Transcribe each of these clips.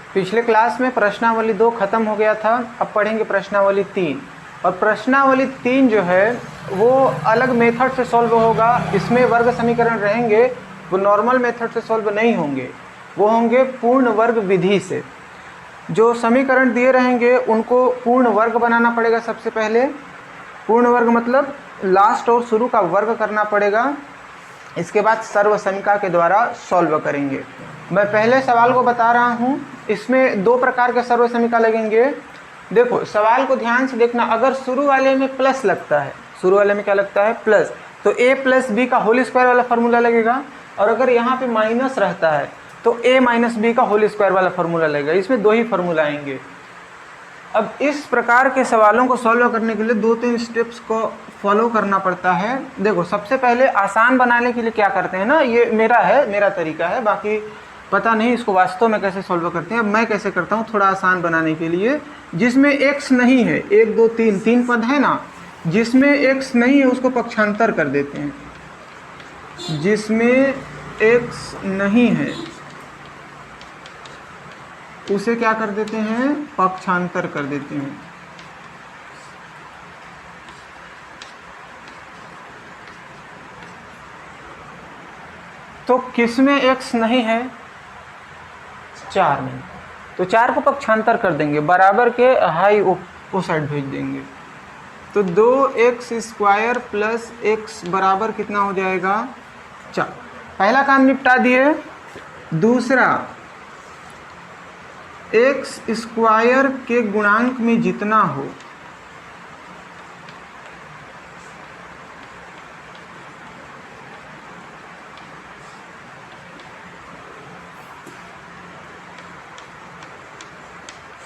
पिछले क्लास में प्रश्नावली 2 खत्म हो गया था, अब पढ़ेंगे प्रश्नावली 3। और प्रश्नावली 3 जो है वो अलग मेथड से सॉल्व होगा। इसमें वर्ग समीकरण रहेंगे, वो नॉर्मल मेथड से सॉल्व नहीं होंगे, वो होंगे पूर्ण वर्ग विधि से। जो समीकरण दिए रहेंगे उनको पूर्ण वर्ग बनाना पड़ेगा। सबसे पहले पूर्ण वर्ग मतलब लास्ट और शुरू का वर्ग करना पड़ेगा। इसके बाद सर्वसमीका के द्वारा सॉल्व करेंगे। मैं पहले सवाल को बता रहा हूँ, इसमें 2 प्रकार के सर्वसमीका लगेंगे। देखो सवाल को ध्यान से देखना, अगर शुरू वाले में प्लस लगता है, शुरू वाले में क्या लगता है प्लस, तो a प्लस बी का होल स्क्वायर वाला फार्मूला लगेगा। और अगर यहाँ पे माइनस रहता है तो a माइनस बी का होल स्क्वायर वाला फार्मूला लगेगा। इसमें 2 ही फार्मूला आएंगे। अब इस प्रकार के सवालों को सॉल्व करने के लिए 2-3 स्टेप्स को फॉलो करना पड़ता है। देखो सबसे पहले आसान बनाने के लिए क्या करते हैं ना, ये मेरा तरीका है, बाकी पता नहीं इसको वास्तव में कैसे सॉल्व करते हैं। अब मैं कैसे करता हूँ थोड़ा आसान बनाने के लिए, जिसमें x नहीं है, 1 2 3 3 पद है ना, जिसमें x नहीं है उसको पक्षांतर कर देते हैं। जिसमें x नहीं है उसे क्या कर देते हैं, पक्षांतर कर देते हैं। तो किसमें x नहीं है, 4 में, तो 4 को पक्षांतर कर देंगे, बराबर के हाई उस साइड भेज देंगे। तो 2x स्क्वायर प्लस x बराबर कितना हो जाएगा, 4। पहला काम निपटा दिए। दूसरा, x स्क्वायर के गुणांक में जितना हो,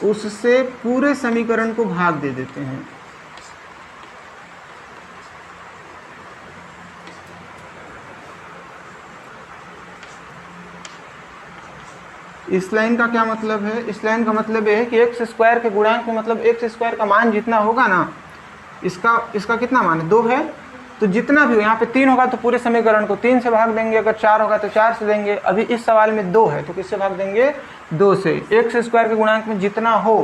उससे पूरे समीकरण को भाग दे देते हैं। इस लाइन का क्या मतलब है, इस लाइन का मतलब ये है कि एक्स स्क्वायर के गुणांक में मतलब एक्स स्क्वायर का मान जितना होगा ना, इसका कितना मान है, 2 है, तो जितना भी हो, यहाँ पे 3 होगा तो पूरे समीकरण को 3 से भाग देंगे, अगर 4 होगा तो 4 से देंगे। अभी इस सवाल में 2 है तो किससे भाग देंगे, 2 से। एक्स स्क्वायर के गुणांक में जितना हो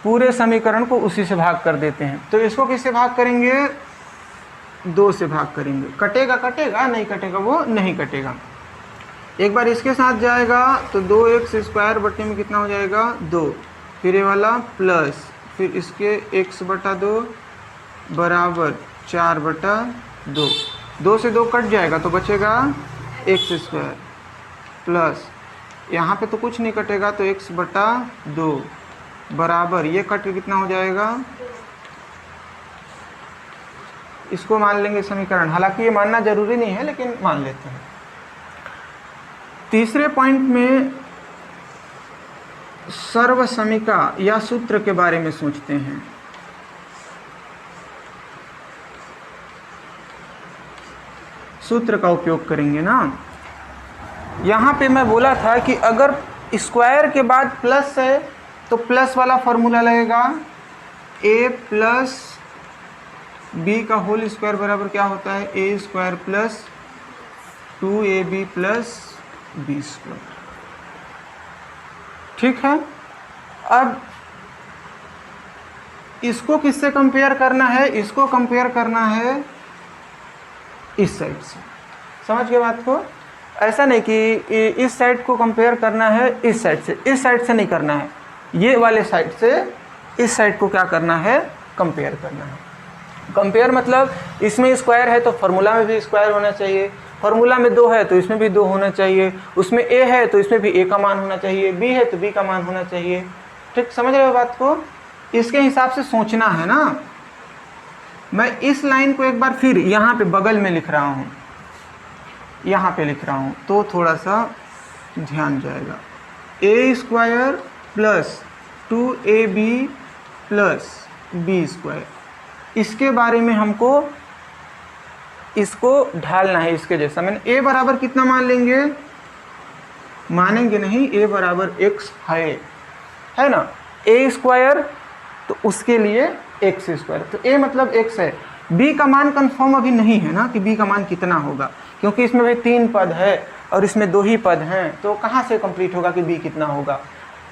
पूरे समीकरण को उसी से भाग कर देते हैं। तो इसको किससे भाग करेंगे, 2 से भाग करेंगे। कटेगा नहीं कटेगा, वो नहीं कटेगा। एक बार इसके साथ जाएगा तो 2x स्क्वायर बटे में कितना हो जाएगा, 2, फिर ये वाला प्लस, फिर इसके x बटा 2 बराबर 4 बटा 2। 2 से 2 कट जाएगा तो बचेगा x स्क्वायर प्लस, यहाँ पे तो कुछ नहीं कटेगा तो x बटा 2 बराबर, ये कट के कितना हो जाएगा, इसको मान लेंगे समीकरण। हालांकि ये मानना जरूरी नहीं है लेकिन मान लेते हैं। तीसरे पॉइंट में सर्वसमीका या सूत्र के बारे में सोचते हैं। सूत्र का उपयोग करेंगे ना। यहाँ पे मैं बोला था कि अगर स्क्वायर के बाद प्लस है तो प्लस वाला फॉर्मूला लगेगा, a प्लस बी का होल स्क्वायर बराबर क्या होता है, a square plus 2ab plus B square. ठीक है। अब इसको किससे कंपेयर करना है, इसको कंपेयर करना है इस साइड से। समझ गए बात को। ऐसा नहीं कि इस साइड को कंपेयर करना है इस साइड से, इस साइड से नहीं करना है, ये वाले साइड से इस साइड को क्या करना है, कंपेयर करना है। कंपेयर मतलब इसमें स्क्वायर है तो फार्मूला में भी स्क्वायर होना चाहिए, फार्मूला में 2 है तो इसमें भी 2 होना चाहिए, उसमें a है तो इसमें भी a का मान होना चाहिए, b है तो b का मान होना चाहिए। ठीक, समझ रहे हो बात को। इसके हिसाब से सोचना है ना। मैं इस लाइन को एक बार फिर यहाँ पे बगल में लिख रहा हूँ, यहाँ पे लिख रहा हूँ तो थोड़ा सा ध्यान जाएगा। a square plus 2ab plus B square, इसके बारे में हमको इसको ढालना है इसके जैसा। मैंने a बराबर कितना मान लेंगे, मानेंगे नहीं, a बराबर x है ना, a स्क्वायर तो उसके लिए x स्क्वायर, तो a मतलब x है। b का मान कंफर्म अभी नहीं है ना कि b का मान कितना होगा, क्योंकि इसमें भी 3 पद है और इसमें 2 ही पद हैं, तो कहाँ से कंप्लीट होगा कि b कितना होगा।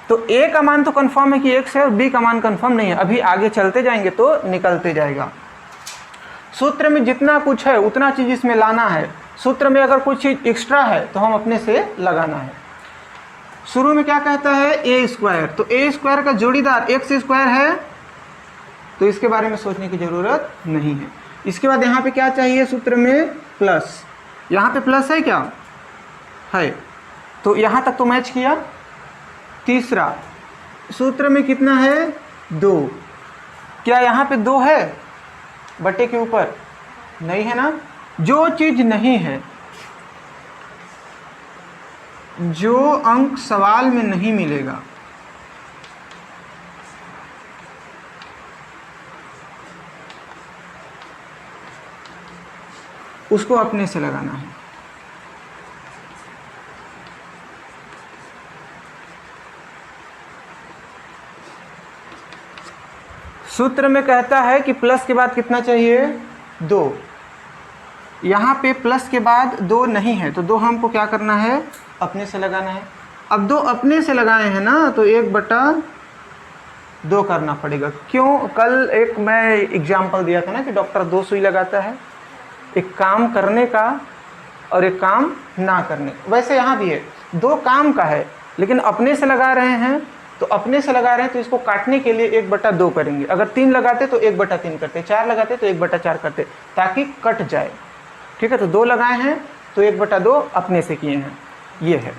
तो a का मान तो कंफर्म है कि x है और b का मान कंफर्म नहीं है। अभी आगे चलते जाएंगे तो निकलते जाएगा। सूत्र में जितना कुछ है उतना चीज़ इसमें लाना है। सूत्र में अगर कुछ चीज़ एक्स्ट्रा है तो हम अपने से लगाना है। शुरू में क्या कहता है, ए स्क्वायर, तो ए स्क्वायर का जोड़ीदार एक्स स्क्वायर है, तो इसके बारे में सोचने की ज़रूरत नहीं है। इसके बाद यहाँ पे क्या चाहिए, सूत्र में प्लस, यहाँ पे प्लस है क्या है, तो यहाँ तक तो मैच किया। तीसरा, सूत्र में कितना है 2, क्या यहाँ पे 2 है बटे के ऊपर, नहीं है ना। जो चीज़ नहीं है, जो अंक सवाल में नहीं मिलेगा, उसको अपने से लगाना है। सूत्र में कहता है कि प्लस के बाद कितना चाहिए 2, यहाँ पे प्लस के बाद 2 नहीं है, तो 2 हमको क्या करना है, अपने से लगाना है। अब 2 अपने से लगाए हैं ना, तो 1/2 करना पड़ेगा। क्यों, कल एक मैं एग्जाम्पल दिया था ना कि डॉक्टर 2 सुई लगाता है, एक काम करने का और एक काम ना करने का। वैसे यहाँ भी है, 2 काम का है लेकिन अपने से लगा रहे हैं, तो अपने से लगा रहे हैं तो इसको काटने के लिए 1/2 करेंगे। अगर 3 लगाते तो 1/3 करते, 4 लगाते तो 1/4 करते, ताकि कट जाए। ठीक है, तो 2 लगाए हैं तो 1/2 अपने से किए हैं, ये है।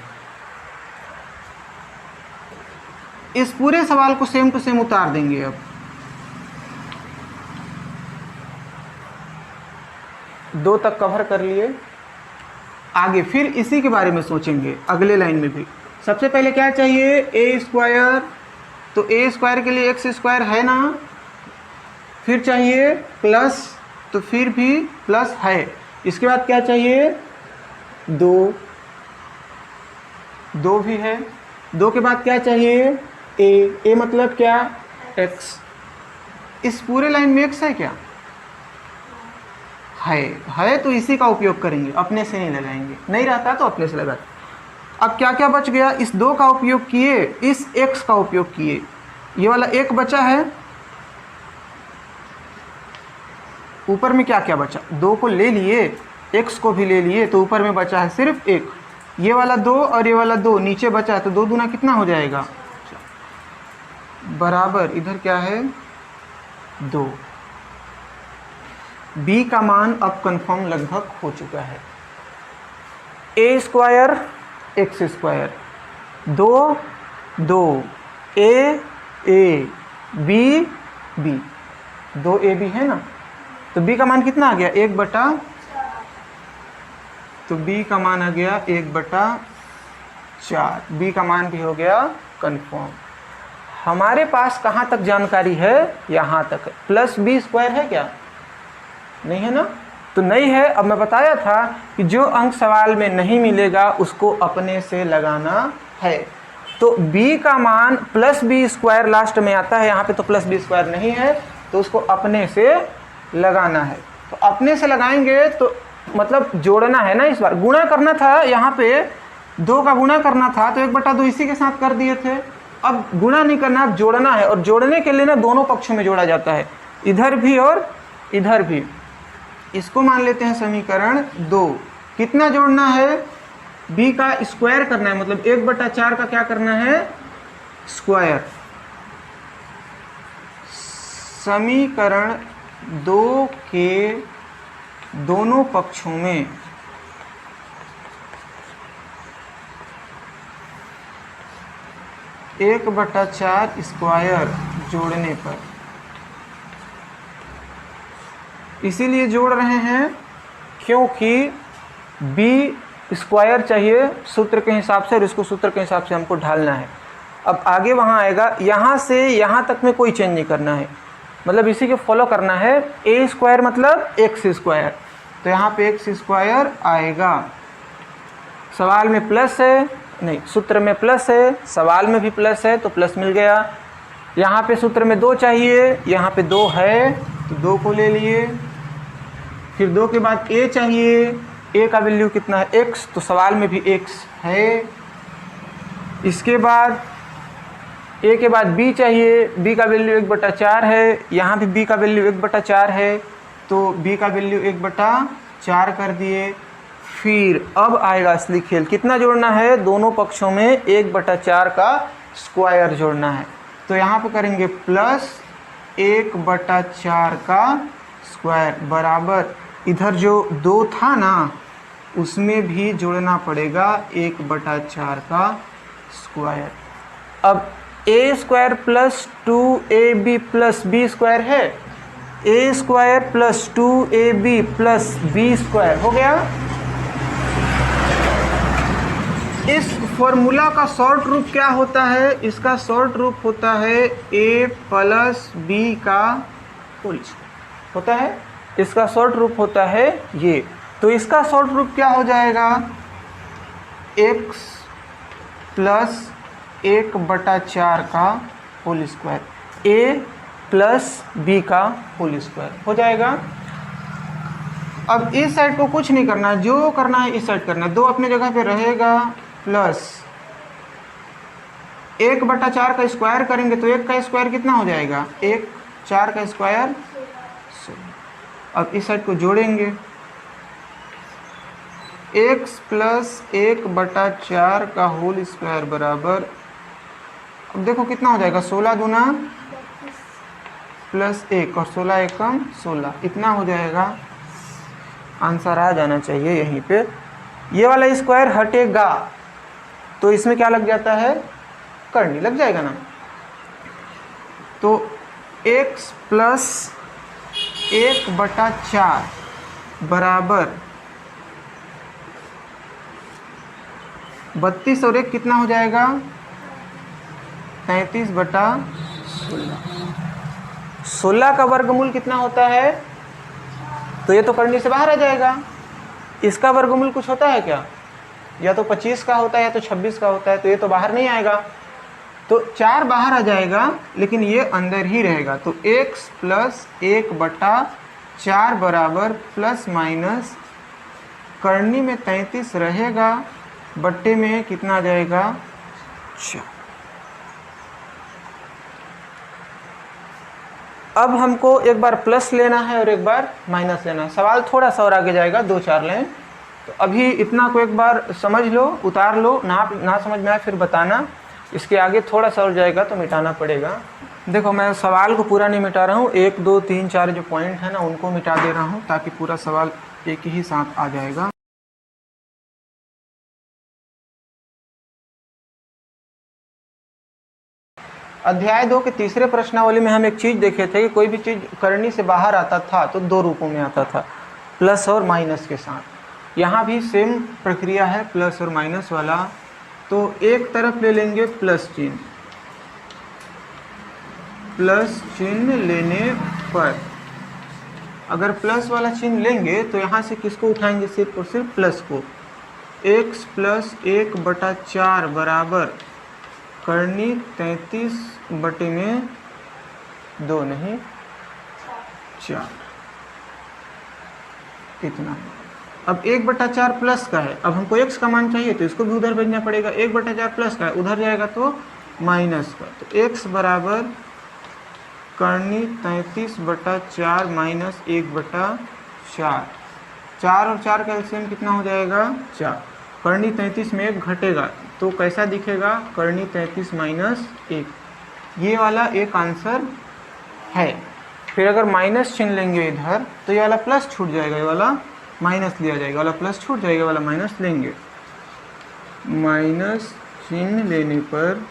इस पूरे सवाल को सेम टू सेम उतार देंगे। अब 2 तक कवर कर लिए, आगे फिर इसी के बारे में सोचेंगे अगले लाइन में भी। सबसे पहले क्या चाहिए, ए स्क्वायर, तो ए स्क्वायर के लिए एक्स स्क्वायर है ना, फिर चाहिए प्लस, तो फिर भी प्लस है। इसके बाद क्या चाहिए 2 भी है। 2 के बाद क्या चाहिए ए मतलब क्या, x। इस पूरे लाइन में x है क्या, है तो इसी का उपयोग करेंगे, अपने से नहीं लगाएंगे। नहीं रहता तो अपने से लगाते। अब क्या क्या बच गया, इस 2 का उपयोग किए, इस x का उपयोग किए, ये वाला 1 बचा है। ऊपर में क्या क्या बचा, 2 को ले लिए, x को भी ले लिए, तो ऊपर में बचा है सिर्फ 1। ये वाला 2 और ये वाला 2 नीचे बचा है, तो 2 दूना कितना हो जाएगा, बराबर इधर क्या है 2। b का मान अब कंफर्म लगभग हो चुका है। A square X square, 2 A B 2ab है ना, तो b का मान कितना आ गया 1/, तो b का मान आ गया 1/4। b का मान भी हो गया कंफर्म। हमारे पास कहाँ तक जानकारी है, यहाँ तक है। प्लस b स्क्वायर है क्या, नहीं है ना, तो नहीं है। अब मैं बताया था कि जो अंक सवाल में नहीं मिलेगा उसको अपने से लगाना है। तो b का मान प्लस b स्क्वायर लास्ट में आता है, यहाँ पे तो प्लस b स्क्वायर नहीं है, तो उसको अपने से लगाना है। तो अपने से लगाएंगे तो मतलब जोड़ना है ना, इस बार गुणा करना था, यहाँ पे 2 का गुणा करना था, तो 1/2 इसी के साथ कर दिए थे। अब गुणा नहीं करना, अब जोड़ना है, और जोड़ने के लिए ना दोनों पक्षों में जोड़ा जाता है, इधर भी और इधर भी। इसको मान लेते हैं समीकरण 2। कितना जोड़ना है, b का स्क्वायर करना है, मतलब 1/4 का क्या करना है, स्क्वायर। समीकरण 2 के दोनों पक्षों में एक बटा 4 स्क्वायर जोड़ने पर, इसीलिए जोड़ रहे हैं क्योंकि b स्क्वायर चाहिए सूत्र के हिसाब से, और इसको सूत्र के हिसाब से हमको ढालना है। अब आगे वहाँ आएगा, यहाँ से यहाँ तक में कोई चेंज नहीं करना है, मतलब इसी को फॉलो करना है। ए स्क्वायर मतलब एक्स स्क्वायर, तो यहाँ पे एक्स स्क्वायर आएगा। सवाल में प्लस है, नहीं सूत्र में प्लस है, सवाल में भी प्लस है, तो प्लस मिल गया। यहाँ पे सूत्र में 2 चाहिए, यहाँ पे 2 है, तो 2 को ले लिए। फिर 2 के बाद a चाहिए, a का वैल्यू कितना है x, तो सवाल में भी x है। इसके बाद ए के बाद बी चाहिए, बी का वैल्यू 1/4 है, यहाँ भी बी का वैल्यू 1/4 है, तो बी का वैल्यू 1/4 कर दिए। फिर अब आएगा असली खेल, कितना जोड़ना है, दोनों पक्षों में 1/4 का स्क्वायर जोड़ना है। तो यहाँ पे करेंगे प्लस 1/4 का स्क्वायर बराबर इधर जो 2 था ना उसमें भी जोड़ना पड़ेगा 1/4 का स्क्वायर। अब A square plus 2ab plus B square है, A square plus 2ab plus B square हो गया। इस फॉर्मूला का शॉर्ट रूप क्या होता है, इसका शॉर्ट रूप होता है a प्लस बी का होल होता है, इसका शॉर्ट रूप होता है ये। तो इसका शॉर्ट रूप क्या हो जाएगा, x प्लस 1/4 का whole square, a plus b का होल स्क्वायर हो जाएगा। अब इस साइड को कुछ नहीं करना है, जो करना है इस साइड करना है, 2 अपनी जगह पे रहेगा, प्लस 1/4 का स्क्वायर करेंगे तो 1 का स्क्वायर कितना हो जाएगा, 1, 4 का स्क्वायर 16। अब इस साइड को जोड़ेंगे, x प्लस 1/4 का होल स्क्वायर बराबर, अब देखो कितना हो जाएगा, 16 दूना प्लस 1 और 16 एकम 16, इतना हो जाएगा। आंसर आ जाना चाहिए यहीं पे। ये वाला स्क्वायर हटेगा तो इसमें क्या लग जाता है, करनी लग जाएगा ना। तो x प्लस 1/4 बराबर 32 और 1 कितना हो जाएगा, 33/16। 16 का वर्गमूल कितना होता है, तो ये तो करनी से बाहर आ जाएगा। इसका वर्गमूल कुछ होता है क्या, या तो 25 का होता है या तो 26 का होता है, तो ये तो बाहर नहीं आएगा, तो 4 बाहर आ जाएगा लेकिन ये अंदर ही रहेगा। तो x प्लस 1/4 बराबर प्लस माइनस करनी में 33 रहेगा, बट्टे में कितना आ जाएगा, 4। अब हमको एक बार प्लस लेना है और एक बार माइनस लेना है। सवाल थोड़ा सा और आगे जाएगा, 2-4 लें। तो अभी इतना को एक बार समझ लो, उतार लो, ना समझ में आए फिर बताना। इसके आगे थोड़ा सा और जाएगा तो मिटाना पड़ेगा। देखो मैं सवाल को पूरा नहीं मिटा रहा हूँ, 1, 2, 3, 4 जो पॉइंट है ना उनको मिटा दे रहा हूँ ताकि पूरा सवाल एक ही साथ आ जाएगा। अध्याय 2 के तीसरे प्रश्नावली में हम एक चीज़ देखे थे कि कोई भी चीज़ करनी से बाहर आता था तो 2 रूपों में आता था, प्लस और माइनस के साथ। यहाँ भी सेम प्रक्रिया है प्लस और माइनस वाला। तो एक तरफ ले लेंगे प्लस चिन्ह, प्लस चिन्ह लेने पर अगर प्लस वाला चिन्ह लेंगे तो यहाँ से किसको उठाएंगे, सिर्फ और सिर्फ प्लस को। x प्लस 1/4 बराबर करनी 33/2 नहीं 4, इतना। अब 1/4 प्लस का है, अब हमको x का मान चाहिए तो इसको भी उधर भेजना पड़ेगा। 1/4 प्लस का है, उधर जाएगा तो माइनस का। तो x बराबर करनी 33/4 माइनस 1/4। 4 और 4 का एलसीएम कितना हो जाएगा, 4। करनी 33 में 1 घटेगा तो कैसा दिखेगा, करनी 33 माइनस 1। ये वाला एक आंसर है। फिर अगर माइनस चिन्ह लेंगे इधर तो ये वाला प्लस छूट जाएगा, ये वाला माइनस लिया जाएगा, वाला प्लस छूट जाएगा, वाला माइनस लेंगे। माइनस चिन्ह लेने पर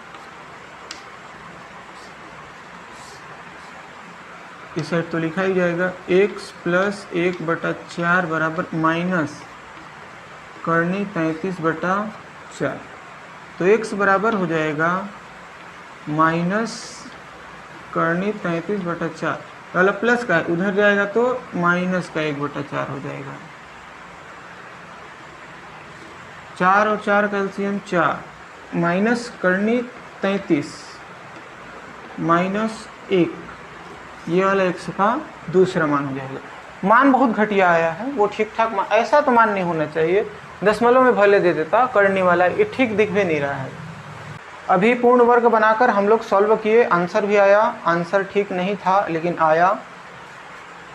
इस साइड तो लिखा ही जाएगा x प्लस 1/4 बराबर माइनस करनी 33/4। तो x बराबर हो जाएगा माइनस करनी 33/4, वाला प्लस का है उधर जाएगा तो माइनस का 1/4 हो जाएगा। 4 और 4 का एलसीएम 4, माइनस करनी 33 माइनस 1, ये वाला x का दूसरा मान हो जाएगा। मान बहुत घटिया आया है, वो ठीक ठाक मान, ऐसा तो मान नहीं होना चाहिए। दशमलव में भले दे देता, करने वाला ये ठीक दिख भी नहीं रहा है। अभी पूर्ण वर्ग बनाकर हम लोग सॉल्व किए, आंसर भी आया, आंसर ठीक नहीं था लेकिन आया।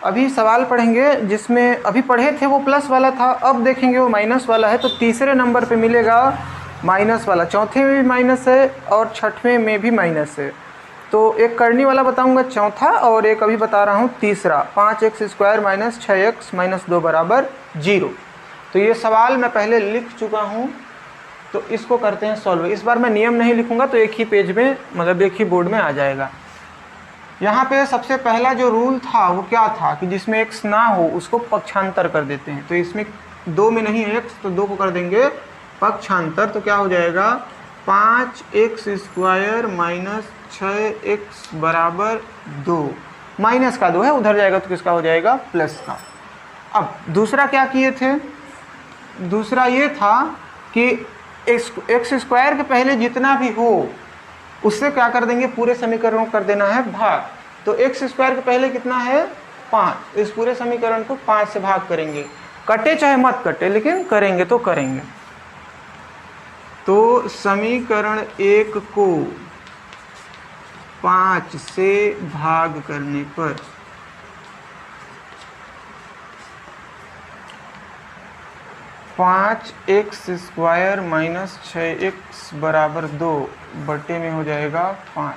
अभी सवाल पढ़ेंगे जिसमें अभी पढ़े थे वो प्लस वाला था, अब देखेंगे वो माइनस वाला है। तो तीसरे नंबर पे मिलेगा माइनस वाला, चौथे में भी माइनस है और छठवें में भी माइनस है। तो एक करनी वाला बताऊंगा चौथा, और एक अभी बता रहा हूँ तीसरा। 5x² माइनस 6x माइनस 2 बराबर 0। तो ये सवाल मैं पहले लिख चुका हूँ, तो इसको करते हैं सॉल्व। इस बार मैं नियम नहीं लिखूंगा, तो एक ही पेज में मतलब एक ही बोर्ड में आ जाएगा। यहाँ पे सबसे पहला जो रूल था वो क्या था कि जिसमें x ना हो उसको पक्षांतर कर देते हैं। तो इसमें 2 में नहीं है x, तो 2 को कर देंगे पक्षांतर। तो क्या हो जाएगा 5x² माइनस 6x बराबर 2। माइनस का 2 है, उधर जाएगा तो किसका हो जाएगा प्लस का। अब दूसरा क्या किए थे, दूसरा ये था कि x² के पहले जितना भी हो उससे क्या कर देंगे, पूरे समीकरण को कर देना है भाग। तो x² के पहले कितना है 5, इस पूरे समीकरण को 5 से भाग करेंगे। कटे चाहे मत कटे, लेकिन करेंगे तो करेंगे। तो समीकरण 1 को 5 से भाग करने पर 5x² माइनस 6x बराबर 2 बटे में हो जाएगा 5।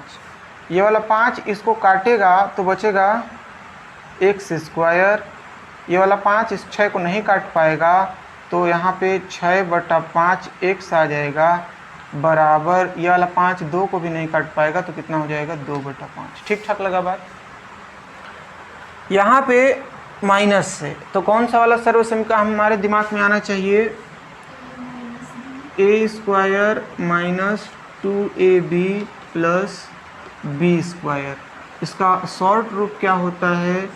ये वाला 5 इसको काटेगा तो बचेगा x²। ये वाला 5 इस 6 को नहीं काट पाएगा, तो यहाँ पे 6/5 x आ जाएगा बराबर, ये वाला 5 2 को भी नहीं काट पाएगा, तो कितना हो जाएगा 2/5। ठीक ठाक लगा बात। यहाँ पे माइनस से तो कौन सा वाला सर्व समीकरण हमारे दिमाग में आना चाहिए, a² minus 2ab plus b²। इसका शॉर्ट रूप क्या होता है,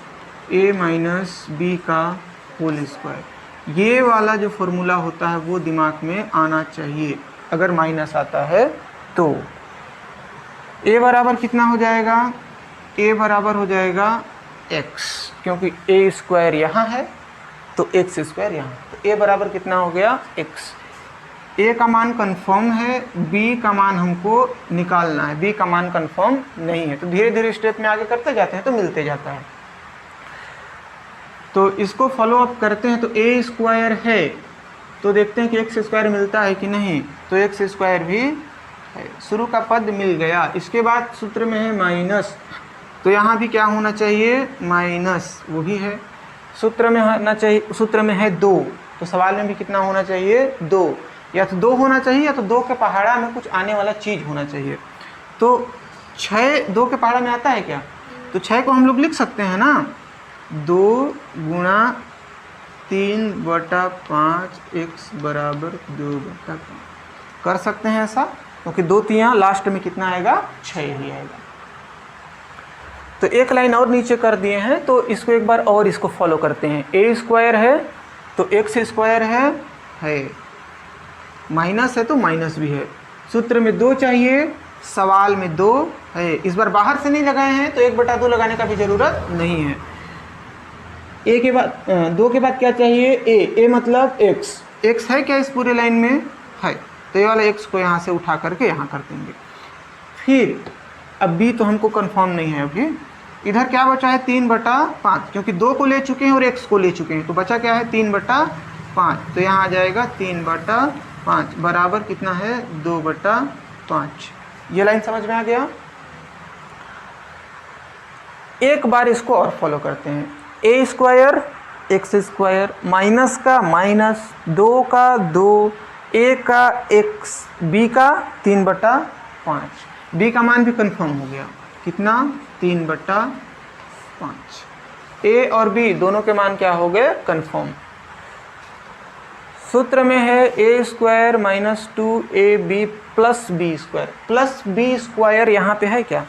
a माइनस b का होल स्क्वायर। ये वाला जो फॉर्मूला होता है वो दिमाग में आना चाहिए अगर माइनस आता है तो। a बराबर कितना हो जाएगा, a बराबर हो जाएगा x, क्योंकि a² यहाँ है तो x² यहाँ। तो a बराबर कितना हो गया x। a का मान कंफर्म है, b का मान हमको निकालना है, b का मान कंफर्म नहीं है। तो धीरे धीरे स्टेप में आगे करते जाते हैं तो मिलते जाता है। तो इसको फॉलो अप करते हैं। तो a² है तो देखते हैं कि x² मिलता है कि नहीं। तो x² भी है, शुरू का पद मिल गया। इसके बाद सूत्र में है माइनस, तो यहाँ भी क्या होना चाहिए माइनस, वो भी है। सूत्र में होना चाहिए, सूत्र में है 2, तो सवाल में भी कितना होना चाहिए 2, या तो 2 होना चाहिए या तो 2 के पहाड़ा में कुछ आने वाला चीज़ होना चाहिए। तो 6 2 के पहाड़ा में आता है क्या, तो 6 को हम लोग लिख सकते हैं ना, 2 गुणा 3/5 x बराबर 2/5 कर सकते हैं ऐसा, क्योंकि 2 3 लास्ट में कितना आएगा 6 ही आएगा। तो एक लाइन और नीचे कर दिए हैं, तो इसको एक बार और इसको फॉलो करते हैं। a² है तो x² है, माइनस है तो माइनस भी है। सूत्र में 2 चाहिए, सवाल में 2 है। इस बार बाहर से नहीं लगाए हैं तो 1/2 लगाने का भी ज़रूरत नहीं है। a के बाद 2 के बाद क्या चाहिए, a मतलब x है क्या इस पूरे लाइन में है, तो ये वाला x को यहाँ से उठा करके यहाँ कर देंगे। फिर अब b तो हमको कंफर्म नहीं है अभी। इधर क्या बचा है 3/5, क्योंकि 2 को ले चुके हैं और x को ले चुके हैं, तो बचा क्या है 3/5। तो यहाँ आ जाएगा 3/5 बराबर कितना है 2/5। ये लाइन समझ में आ गया। एक बार इसको और फॉलो करते हैं। a² x² माइनस का माइनस, 2 का 2, a का x, b का 3/5। b का मान भी कंफर्म हो गया, कितना 3/5। a और b दोनों के मान क्या हो गए कंफर्म। सूत्र में है a² minus 2ab plus b²। Plus b² यहाँ पे है क्या,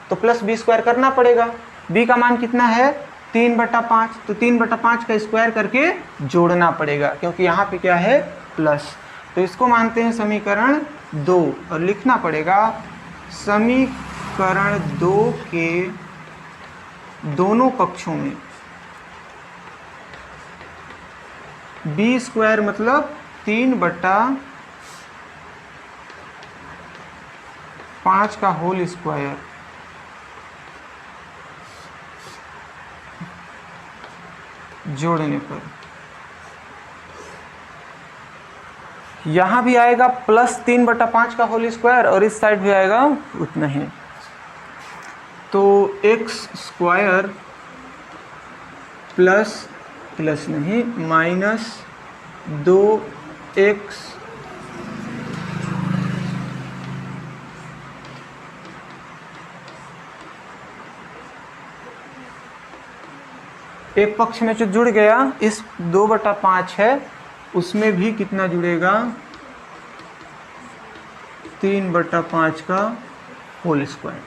तो प्लस b² करना पड़ेगा। b का मान कितना है 3/5, तो 3/5 का स्क्वायर करके जोड़ना पड़ेगा, क्योंकि यहाँ पे क्या है प्लस। तो इसको मानते हैं समीकरण 2 और लिखना पड़ेगा समीकरण 2 के दोनों पक्षों में b² मतलब 3/5 5 का होल स्क्वायर जोड़ने पर यहाँ भी आएगा +3/5 का होल स्क्वायर और इस साइड भी आएगा उतना ही। तो x स्क्वायर प्लस नहीं -2x एक पक्ष में जो जुड़ गया, इस 2/5 है उसमें भी कितना जुड़ेगा, 3/5 का whole square.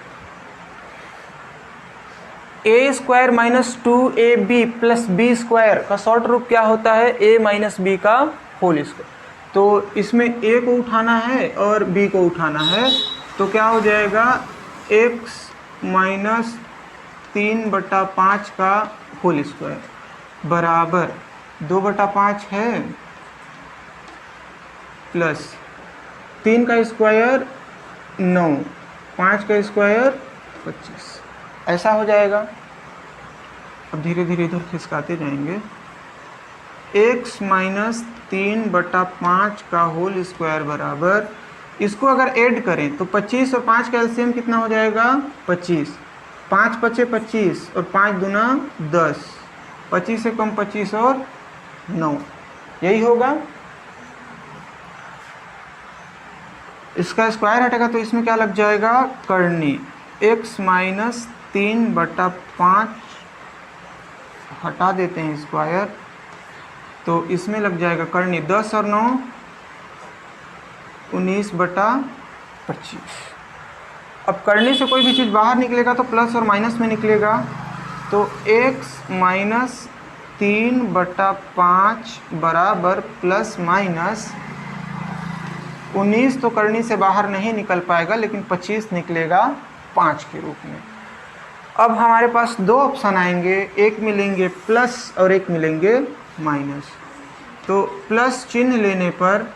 a square -2ab plus B square का शॉर्ट रूप क्या होता है, a माइनस बी का होल स्क्वायर। तो इसमें a को उठाना है और b को उठाना है, तो क्या हो जाएगा, x माइनस 3/5 का होल स्क्वायर बराबर 2/5 है प्लस 3 का स्क्वायर 9, 5 का स्क्वायर 25, ऐसा हो जाएगा। अब धीरे धीरे इधर खिसकाते जाएंगे। x माइनस 3/5 का होल स्क्वायर बराबर, इसको अगर ऐड करें तो 25 और 5 का एलसीएम कितना हो जाएगा, 25, 5 पचे 25 और 5 दूना 10, 25 से कम 25 और 9, यही होगा। इसका स्क्वायर हटेगा तो इसमें क्या लग जाएगा, करनी। x माइनस 3/5 हटा देते हैं स्क्वायर, तो इसमें लग जाएगा करनी 10 और 9 19/25। अब करनी से कोई भी चीज़ बाहर निकलेगा तो प्लस और माइनस में निकलेगा, तो x माइनस 3/5 बराबर प्लस माइनस 19, तो करनी से बाहर नहीं निकल पाएगा लेकिन 25 निकलेगा 5 के रूप में। अब हमारे पास दो ऑप्शन आएंगे, एक मिलेंगे प्लस और एक मिलेंगे माइनस। तो प्लस चिन्ह लेने पर,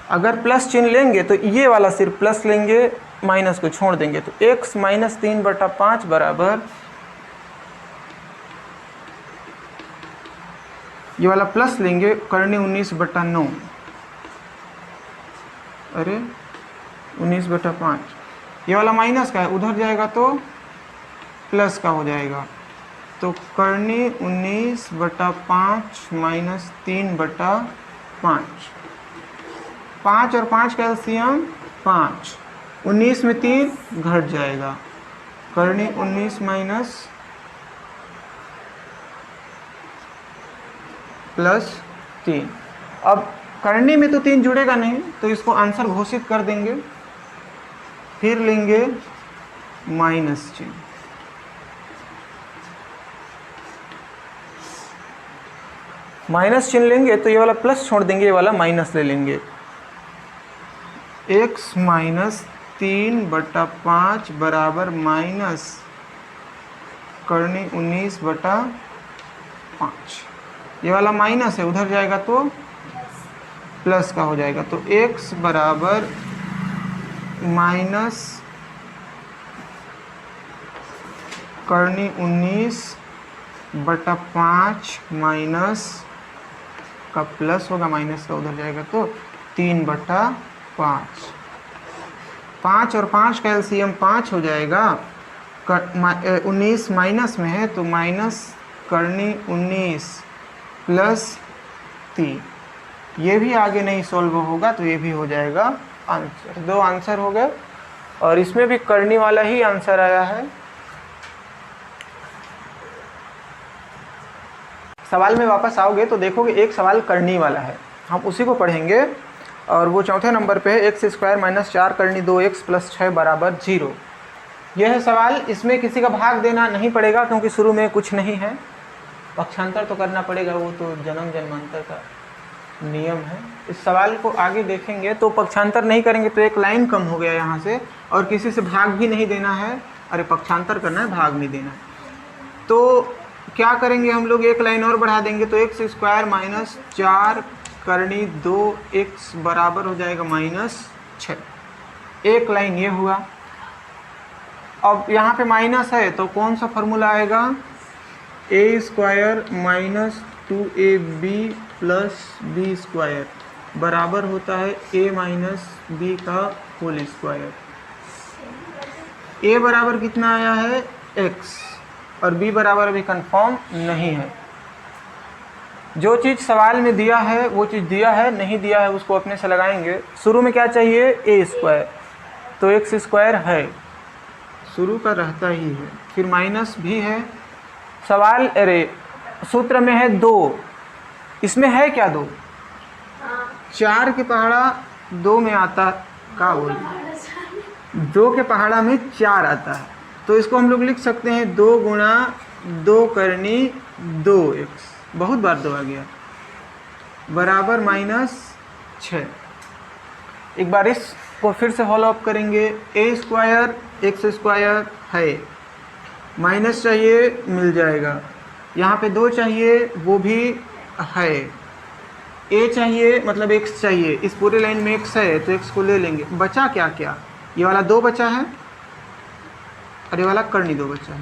अगर प्लस चिन्ह लेंगे तो ये वाला सिर्फ प्लस लेंगे, माइनस को छोड़ देंगे, तो x माइनस 3/5 बराबर, ये वाला प्लस लेंगे, करनी 19/9, अरे 19/5, ये वाला माइनस का है, उधर जाएगा तो प्लस का हो जाएगा, तो करनी 19/5 माइनस 3/5, 5 और 5 का एलसीएम 5, 19 में 3 घट जाएगा, करनी 19 माइनस +3। अब करनी में तो 3 जुड़ेगा नहीं, तो इसको आंसर घोषित कर देंगे, फिर लेंगे माइनस चिन्ह। माइनस चिन्ह लेंगे तो ये वाला प्लस छोड़ देंगे, ये वाला माइनस ले लेंगे। x माइनस 3/5 बराबर माइनस करनी 19/5, ये वाला माइनस है, उधर जाएगा तो प्लस का हो जाएगा, तो x बराबर माइनस करनी 19/5 माइनस का प्लस होगा, माइनस का उधर जाएगा तो 3/5, 5 और 5 का एलसीएम 5 हो जाएगा, 19 माइनस में है तो माइनस करनी 19 +3, ये भी आगे नहीं सॉल्व होगा तो ये भी हो जाएगा आंसर। दो आंसर हो गए और इसमें भी करनी वाला ही आंसर आया है। सवाल में वापस आओगे तो देखोगे एक सवाल करनी वाला है, हम उसी को पढ़ेंगे और वो चौथे नंबर पे है, x² - 4 करनी 2x + 6 बराबर 0। यह है सवाल। इसमें किसी का भाग देना नहीं पड़ेगा क्योंकि शुरू में कुछ नहीं है, पक्षांतर तो करना पड़ेगा, वो तो जन्म जन्मांतर का नियम है। इस सवाल को आगे देखेंगे तो पक्षांतर नहीं करेंगे तो एक लाइन कम हो गया यहाँ से, और किसी से भाग भी नहीं देना है, अरे पक्षांतर करना है, भाग नहीं देना है। तो क्या करेंगे हम लोग, एक लाइन और बढ़ा देंगे तो x² - 4 करनी 2x बराबर हो जाएगा -6। एक लाइन ये हुआ। अब यहाँ पे माइनस है तो कौन सा फॉर्मूला आएगा, a² minus 2ab plus b² बराबर होता है a माइनस b का होल स्क्वायर। a बराबर कितना आया है x और b बराबर अभी कंफर्म नहीं है। जो चीज़ सवाल में दिया है वो चीज़ दिया है, नहीं दिया है उसको अपने से लगाएंगे। शुरू में क्या चाहिए, a², तो x² है, शुरू का रहता ही है, फिर माइनस भी है। सवाल अरे सूत्र में है 2, इसमें है क्या 2, 4 के पहाड़ा 2 में आता, क्या बोल 2 के पहाड़ा में 4 आता है, तो इसको हम लोग लिख सकते हैं 2 गुणा 2 करनी 2x, बहुत बार 2 आ गया, बराबर -6। एक बार इसको फिर से फॉलो अप करेंगे। a² x² है, माइनस चाहिए मिल जाएगा, यहाँ पे 2 चाहिए वो भी है, a चाहिए मतलब x चाहिए, इस पूरे लाइन में x है तो x को ले लेंगे। बचा क्या क्या, ये वाला 2 बचा है और ये वाला करनी 2 बचा है,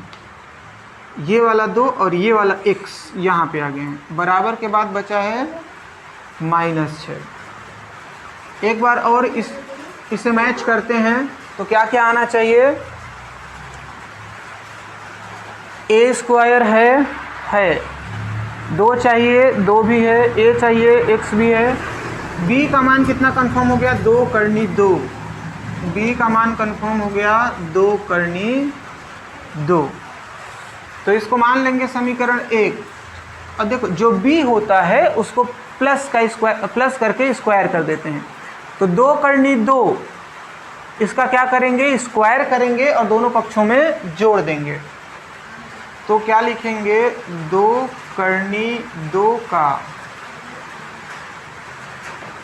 ये वाला 2 और ये वाला x यहाँ पे आ गए हैं, बराबर के बाद बचा है -6। एक बार और इसे मैच करते हैं तो क्या क्या आना चाहिए, a² है 2 चाहिए, 2 भी है, a चाहिए, x भी है, b का मान कितना कंफर्म हो गया, 2 करनी 2, b का मान कंफर्म हो गया 2 करनी 2, तो इसको मान लेंगे समीकरण 1। और देखो जो b होता है उसको प्लस करके स्क्वायर कर देते हैं, तो 2 करनी 2, इसका क्या करेंगे, स्क्वायर करेंगे और दोनों पक्षों में जोड़ देंगे, तो क्या लिखेंगे, 2 करनी 2 का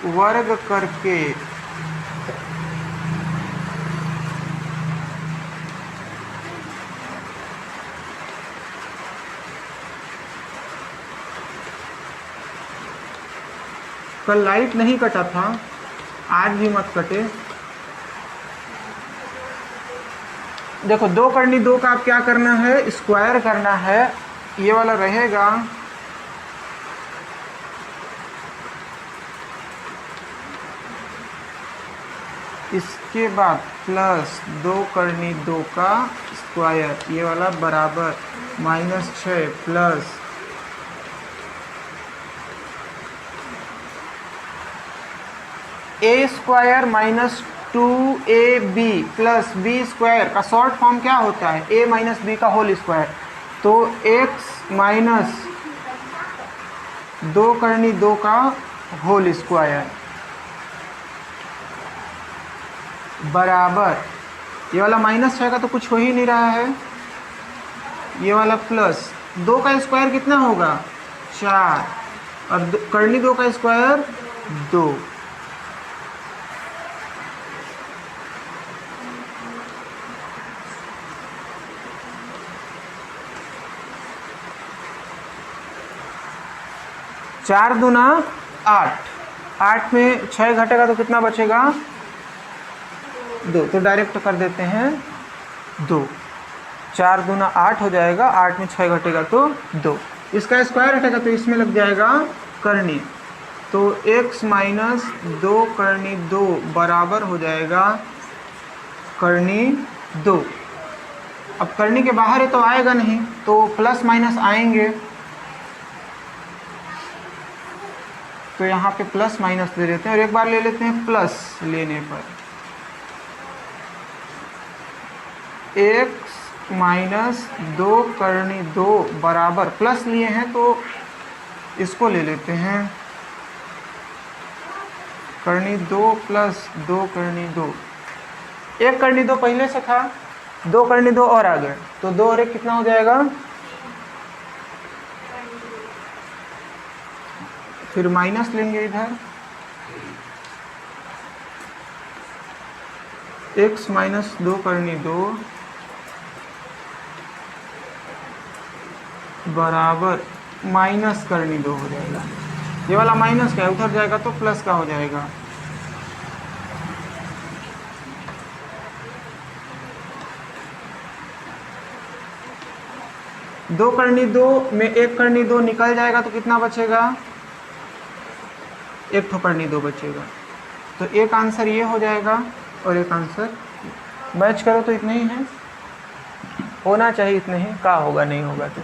वर्ग करके कल लाइट नहीं कटा था, आज भी मत कटे। देखो 2 करनी 2 का आप क्या करना है, स्क्वायर करना है, ये वाला रहेगा, इसके बाद प्लस 2 करनी 2 का स्क्वायर, ये वाला बराबर -6 plus a² minus 2ab plus b² का शॉर्ट फॉर्म क्या होता है, a माइनस b का होल स्क्वायर, तो x माइनस 2 करनी 2 का होल स्क्वायर बराबर, ये वाला -6 का तो कुछ हो ही नहीं रहा है, ये वाला प्लस 2 का स्क्वायर कितना होगा 4 और करनी 2 का स्क्वायर 2, चार दूना 8, 8 में 6 घटेगा तो कितना बचेगा 2, तो डायरेक्ट कर देते हैं 2, 4 दूना 8 हो जाएगा, 8 में 6 घटेगा तो 2, इसका स्क्वायर हटेगा तो इसमें लग जाएगा करनी, तो x माइनस 2 करनी 2 बराबर हो जाएगा करनी 2। अब करनी के बाहर है तो आएगा नहीं, तो प्लस माइनस आएंगे, तो यहाँ पे प्लस माइनस ले लेते हैं और एक बार ले लेते हैं प्लस लेने पर x माइनस 2 करनी 2 बराबर, प्लस लिए हैं तो इसको ले लेते हैं करनी 2 प्लस 2 करनी 2, 1 करनी 2 पहले से था, 2 करनी 2 और आ गए, तो 2 और 1 कितना हो जाएगा, फिर माइनस लेंगे इधर, x माइनस 2 करनी 2 बराबर माइनस करनी 2 हो जाएगा। ये वाला माइनस का है, उधर जाएगा तो प्लस का हो जाएगा। दो करनी दो में एक करनी दो निकल जाएगा तो कितना बचेगा, एक ठो करनी दो बचेगा। तो एक आंसर ये हो जाएगा और एक आंसर मैच करो तो इतने ही है, होना चाहिए इतने ही, का होगा नहीं होगा तो